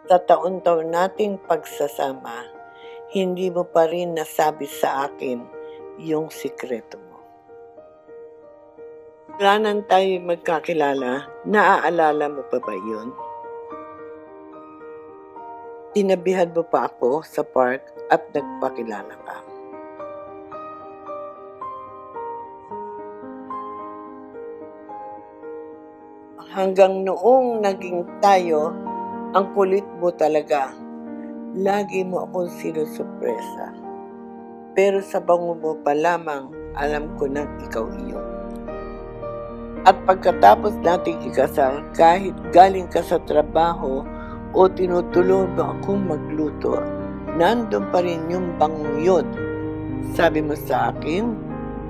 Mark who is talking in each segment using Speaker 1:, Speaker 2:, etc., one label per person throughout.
Speaker 1: Sa taon-taon nating pagsasama, hindi mo pa rin nasabi sa akin yung sikreto mo. Mula nang tayo'y magkakilala, naaalala mo pa ba yun? Tinabihan mo pa ako sa park at nagpakilala ka. Hanggang noong naging tayo, ang kulit mo talaga. Lagi mo akong sinusurpresa. Pero sa bango mo pa lamang, alam ko nang ikaw iyon. At pagkatapos nating ikasal, kahit galing ka sa trabaho o tinutulungan mo akong magluto, nandun pa rin yung bangong yun. Sabi mo sa akin,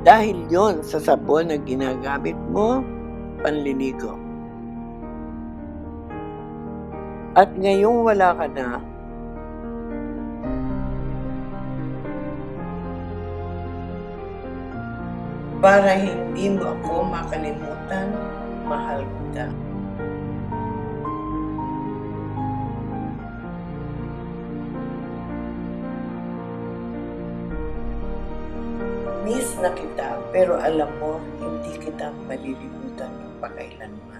Speaker 1: dahil yon sa sabon na ginagamit mo, panliligo. At ngayong wala ka na, para hindi mo ako makalimutan, mahal kita. Miss na kita, pero alam mo, hindi kita malilimutan ng pagkailanman.